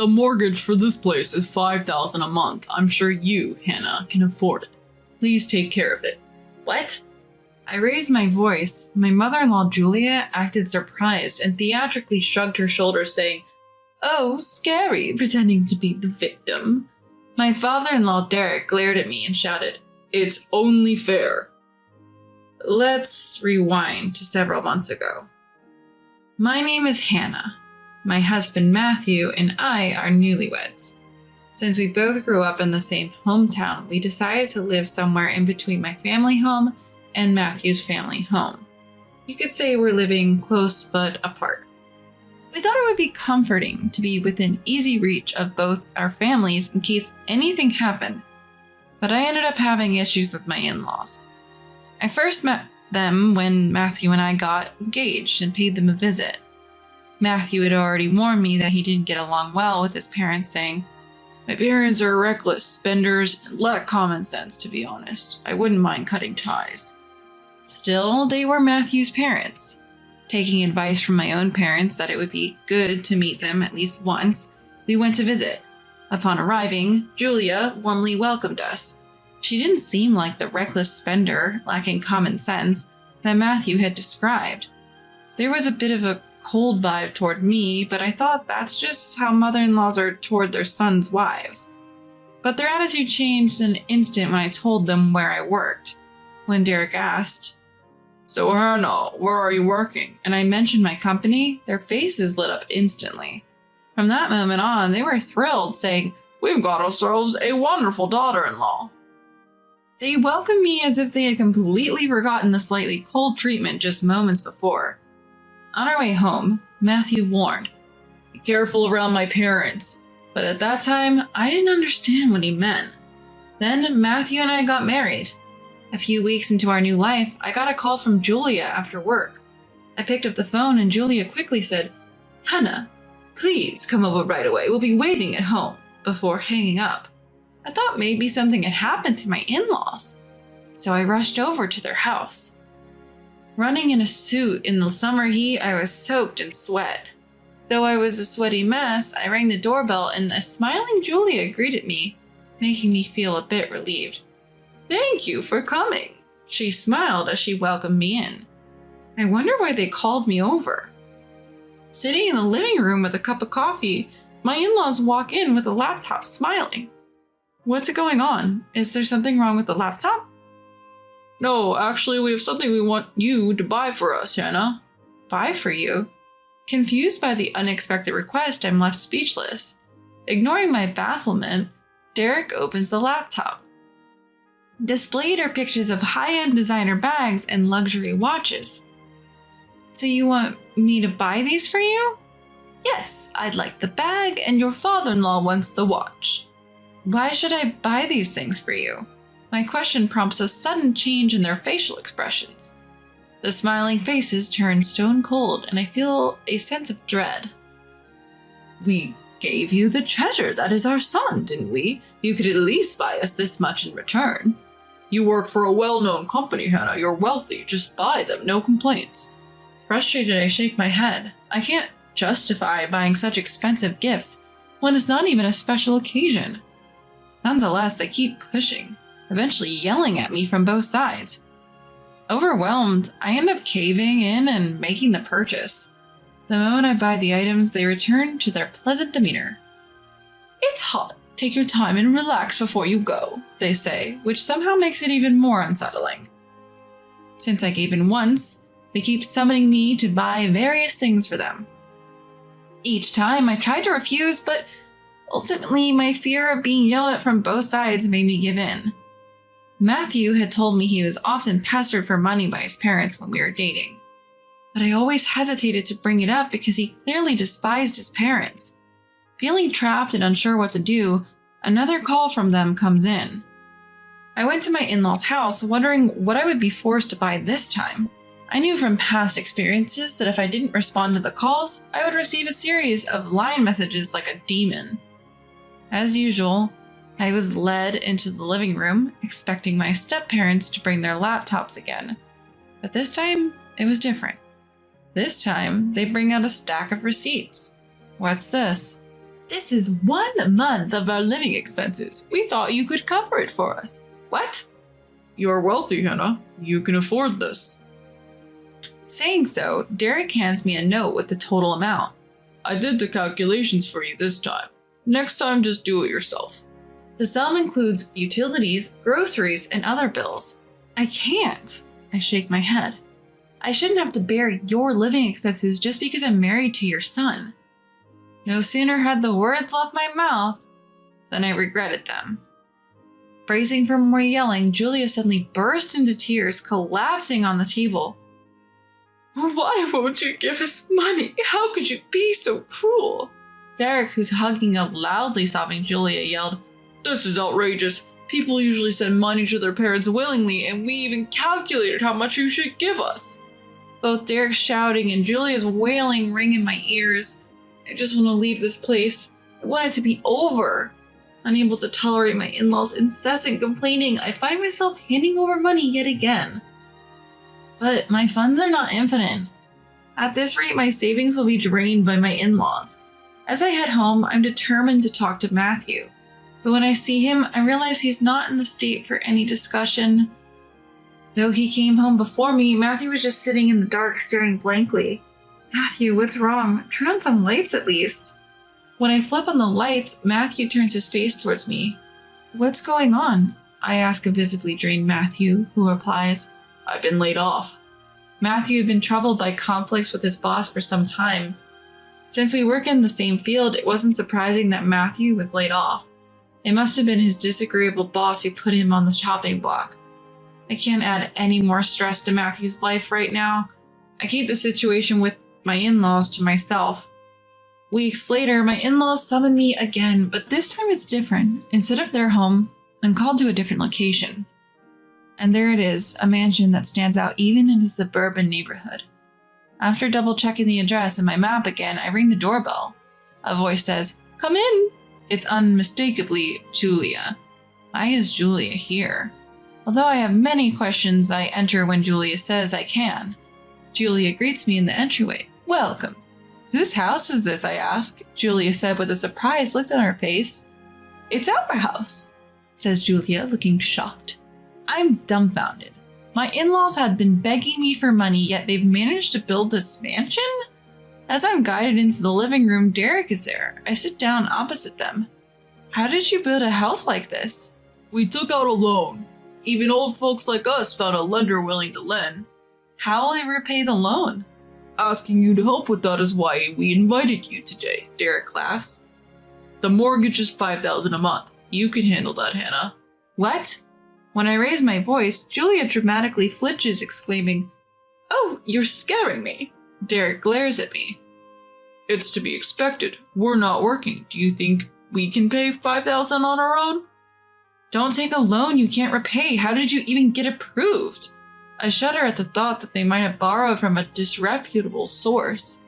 The mortgage for this place is $5,000 a month. I'm sure you, Hannah, can afford it. Please take care of it. What? I raised my voice. My mother-in-law, Julia, acted surprised and theatrically shrugged her shoulders, saying, "Oh, scary, pretending to be the victim." My father-in-law, Derek, glared at me and shouted, "It's only fair." Let's rewind to several months ago. My name is Hannah. My husband, Matthew, and I are newlyweds. Since we both grew up in the same hometown, we decided to live somewhere in between my family home and Matthew's family home. You could say we're living close but apart. We thought it would be comforting to be within easy reach of both our families in case anything happened, but I ended up having issues with my in-laws. I first met them when Matthew and I got engaged and paid them a visit. Matthew had already warned me that he didn't get along well with his parents, saying, "My parents are reckless spenders and lack common sense, to be honest. I wouldn't mind cutting ties." Still, they were Matthew's parents. Taking advice from my own parents that it would be good to meet them at least once, we went to visit. Upon arriving, Julia warmly welcomed us. She didn't seem like the reckless spender, lacking common sense, that Matthew had described. There was a bit of a cold vibe toward me, but I thought that's just how mother-in-laws are toward their sons' wives. But their attitude changed in an instant when I told them where I worked. When Derek asked, "So Hannah, where are you working?" and I mentioned my company, their faces lit up instantly. From that moment on, they were thrilled, saying, "We've got ourselves a wonderful daughter-in-law." They welcomed me as if they had completely forgotten the slightly cold treatment just moments before. On our way home, Matthew warned, "Be careful around my parents." But at that time, I didn't understand what he meant. Then Matthew and I got married. A few weeks into our new life, I got a call from Julia after work. I picked up the phone and Julia quickly said, "Hannah, please come over right away. We'll be waiting at home," before hanging up. I thought maybe something had happened to my in-laws, so I rushed over to their house. Running in a suit in the summer heat, I was soaked in sweat. Though I was a sweaty mess, I rang the doorbell and a smiling Julia greeted me, making me feel a bit relieved. "Thank you for coming," she smiled as she welcomed me in. I wonder why they called me over. Sitting in the living room with a cup of coffee, my in-laws walk in with a laptop smiling. "What's going on? Is there something wrong with the laptop?" "No, actually, we have something we want you to buy for us, Hannah." "Buy for you?" Confused by the unexpected request, I'm left speechless. Ignoring my bafflement, Derek opens the laptop. Displayed are pictures of high-end designer bags and luxury watches. "So you want me to buy these for you?" "Yes, I'd like the bag and your father-in-law wants the watch." "Why should I buy these things for you?" My question prompts a sudden change in their facial expressions. The smiling faces turn stone cold and I feel a sense of dread. "We gave you the treasure that is our son, didn't we? You could at least buy us this much in return." "You work for a well-known company, Hannah. You're wealthy. Just buy them. No complaints." Frustrated, I shake my head. I can't justify buying such expensive gifts when it's not even a special occasion. Nonetheless, they keep pushing, eventually yelling at me from both sides. Overwhelmed, I end up caving in and making the purchase. The moment I buy the items, they return to their pleasant demeanor. "It's hot. Take your time and relax before you go," they say, which somehow makes it even more unsettling. Since I gave in once, they keep summoning me to buy various things for them. Each time I tried to refuse, but ultimately my fear of being yelled at from both sides made me give in. Matthew had told me he was often pestered for money by his parents when we were dating, but I always hesitated to bring it up because he clearly despised his parents. Feeling trapped and unsure what to do, another call from them comes in. I went to my in-laws' house wondering what I would be forced to buy this time. I knew from past experiences that if I didn't respond to the calls, I would receive a series of line messages like a demon. As usual, I was led into the living room, expecting my step-parents to bring their laptops again. But this time, it was different. This time, they bring out a stack of receipts. What's this? This is 1 month of our living expenses. We thought you could cover it for us. What? You're wealthy, Hannah. You can afford this. Saying so, Derek hands me a note with the total amount. I did the calculations for you this time. Next time, just do it yourself. The sum includes utilities, groceries, and other bills. I can't. I shake my head. I shouldn't have to bear your living expenses just because I'm married to your son. No sooner had the words left my mouth than I regretted them. Bracing for more yelling, Julia suddenly burst into tears, collapsing on the table. Why won't you give us money? How could you be so cruel? Derek, who's hugging a loudly sobbing Julia, yelled, This is outrageous. People usually send money to their parents willingly, and we even calculated how much you should give us. Both Derek's shouting and Julia's wailing ring in my ears. I just want to leave this place. I want it to be over. Unable to tolerate my in-laws' incessant complaining, I find myself handing over money yet again. But my funds are not infinite. At this rate, my savings will be drained by my in-laws. As I head home, I'm determined to talk to Matthew. But when I see him, I realize he's not in the state for any discussion. Though he came home before me, Matthew was just sitting in the dark staring blankly. Matthew, what's wrong? Turn on some lights at least. When I flip on the lights, Matthew turns his face towards me. What's going on? I ask a visibly drained Matthew, who replies, I've been laid off. Matthew had been troubled by conflicts with his boss for some time. Since we work in the same field, it wasn't surprising that Matthew was laid off. It must have been his disagreeable boss who put him on the chopping block. I can't add any more stress to Matthew's life right now. I keep the situation with my in-laws to myself. Weeks later, my in-laws summon me again, but this time it's different. Instead of their home, I'm called to a different location. And there it is, a mansion that stands out even in a suburban neighborhood. After double-checking the address in my map again, I ring the doorbell. A voice says, "Come in." It's unmistakably Julia. Why is Julia here? Although I have many questions, I enter when Julia says I can. Julia greets me in the entryway. Welcome. Whose house is this, I ask. Julia said with a surprised look on her face. It's our house, says Julia, looking shocked. I'm dumbfounded. My in-laws had been begging me for money, yet they've managed to build this mansion? As I'm guided into the living room, Derek is there. I sit down opposite them. How did you build a house like this? We took out a loan. Even old folks like us found a lender willing to lend. How will they repay the loan? Asking you to help with that is why we invited you today, Derek laughs. The mortgage is $5,000 a month. You can handle that, Hannah. What? When I raise my voice, Julia dramatically flinches, exclaiming, Oh, you're scaring me. Derek glares at me. It's to be expected. We're not working. Do you think we can pay $5,000 on our own? Don't take a loan you can't repay. How did you even get approved? I shudder at the thought that they might have borrowed from a disreputable source.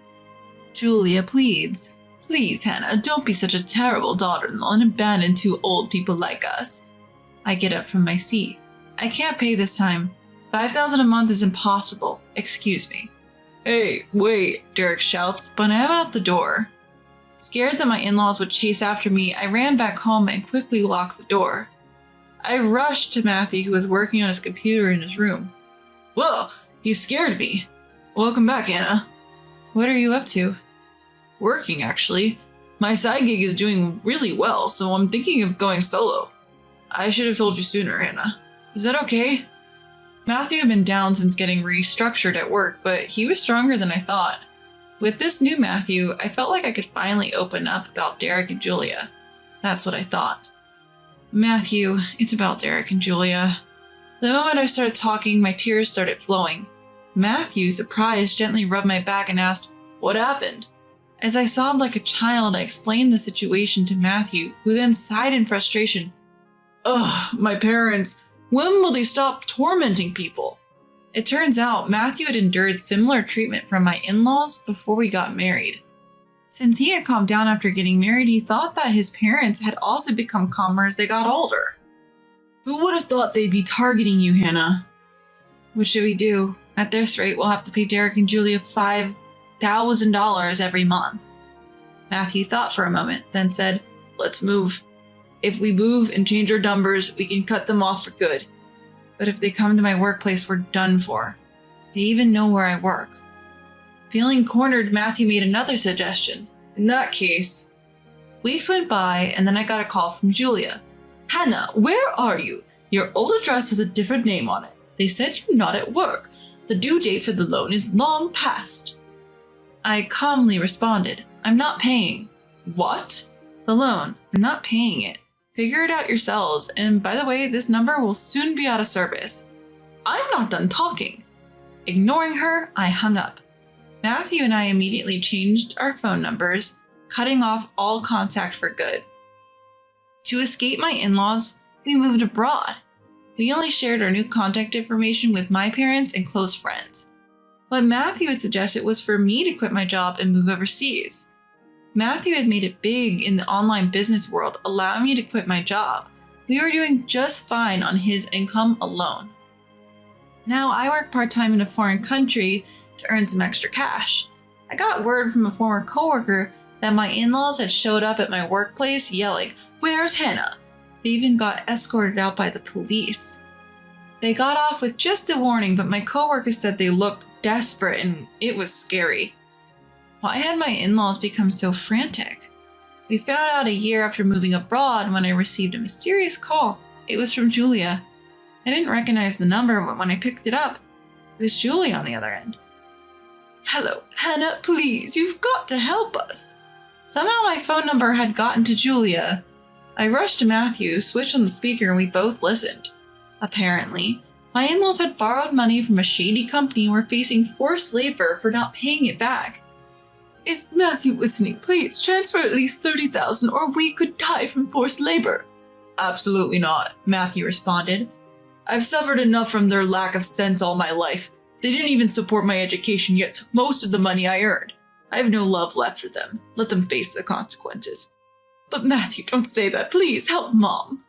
Julia pleads. Please, Hannah, don't be such a terrible daughter-in-law and abandon two old people like us. I get up from my seat. I can't pay this time. $5,000 a month is impossible. Excuse me. Hey, wait, Derek shouts, but I'm out the door. Scared that my in-laws would chase after me, I ran back home and quickly locked the door. I rushed to Matthew, who was working on his computer in his room. Whoa, you scared me. Welcome back, Anna. What are you up to? Working, actually. My side gig is doing really well, so I'm thinking of going solo. I should have told you sooner, Anna. Is that okay? Matthew had been down since getting restructured at work, but he was stronger than I thought. With this new Matthew, I felt like I could finally open up about Derek and Julia. That's what I thought. Matthew, it's about Derek and Julia. The moment I started talking, my tears started flowing. Matthew, surprised, gently rubbed my back and asked, What happened? As I sobbed like a child, I explained the situation to Matthew, who then sighed in frustration. Ugh, my parents. When will they stop tormenting people? It turns out Matthew had endured similar treatment from my in-laws before we got married. Since he had calmed down after getting married, he thought that his parents had also become calmer as they got older. Who would have thought they'd be targeting you, Hannah? What should we do? At this rate, we'll have to pay Derek and Julia $5,000 every month. Matthew thought for a moment, then said, "Let's move. If we move and change our numbers, we can cut them off for good. But if they come to my workplace, we're done for. They even know where I work." Feeling cornered, Matthew made another suggestion. "In that case..." Weeks went by, and then I got a call from Julia. "Hannah, where are you? Your old address has a different name on it. They said you're not at work. The due date for the loan is long past." I calmly responded, "I'm not paying." "What?" "The loan. I'm not paying it. Figure it out yourselves, and by the way, this number will soon be out of service." I'm not done talking. Ignoring her, I hung up. Matthew and I immediately changed our phone numbers, cutting off all contact for good. To escape my in-laws, we moved abroad. We only shared our new contact information with my parents and close friends. What Matthew had suggested was for me to quit my job and move overseas. Matthew had made it big in the online business world, allowing me to quit my job. We were doing just fine on his income alone. Now I work part-time in a foreign country to earn some extra cash. I got word from a former coworker that my in-laws had showed up at my workplace yelling, "Where's Hannah?" They even got escorted out by the police. They got off with just a warning, but my coworker said they looked desperate and it was scary. Why had my in-laws become so frantic? We found out a year after moving abroad when I received a mysterious call. It was from Julia. I didn't recognize the number, but when I picked it up, it was Julie on the other end. "Hello, Hannah, please, you've got to help us." Somehow my phone number had gotten to Julia. I rushed to Matthew, switched on the speaker, and we both listened. Apparently, my in-laws had borrowed money from a shady company and were facing forced labor for not paying it back. "Is Matthew listening? Please transfer at least $30,000 or we could die from forced labor." "Absolutely not," Matthew responded. "I've suffered enough from their lack of sense all my life. They didn't even support my education, yet took most of the money I earned. I have no love left for them. Let them face the consequences." "But Matthew, don't say that. Please help Mom."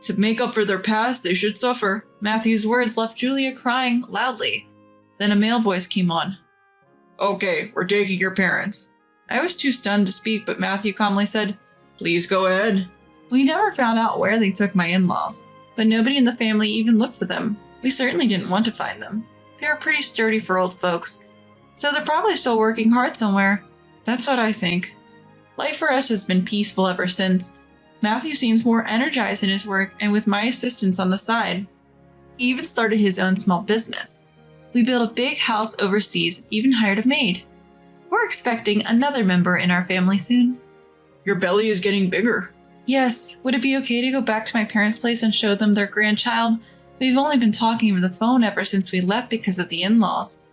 "To make up for their past, they should suffer." Matthew's words left Julia crying loudly. Then a male voice came on. "Okay, we're taking your parents." I was too stunned to speak, but Matthew calmly said, "Please go ahead." We never found out where they took my in-laws, but nobody in the family even looked for them. We certainly didn't want to find them. They were pretty sturdy for old folks, so they're probably still working hard somewhere. That's what I think. Life for us has been peaceful ever since. Matthew seems more energized in his work and with my assistance on the side. He even started his own small business. We built a big house overseas, even hired a maid. We're expecting another member in our family soon. Your belly is getting bigger. Yes, would it be okay to go back to my parents' place and show them their grandchild? We've only been talking over the phone ever since we left because of the in-laws.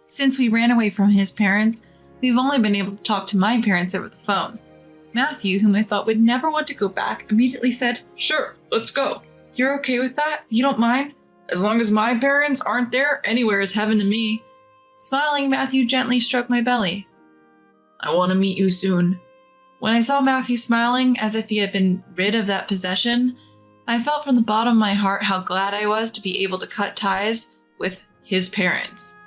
Since we ran away from his parents, we've only been able to talk to my parents over the phone. Matthew, whom I thought would never want to go back, immediately said, "Sure, let's go." "You're okay with that? You don't mind?" "As long as my parents aren't there, anywhere is heaven to me." Smiling, Matthew gently stroked my belly. "I want to meet you soon." When I saw Matthew smiling as if he had been rid of that possession, I felt from the bottom of my heart how glad I was to be able to cut ties with his parents.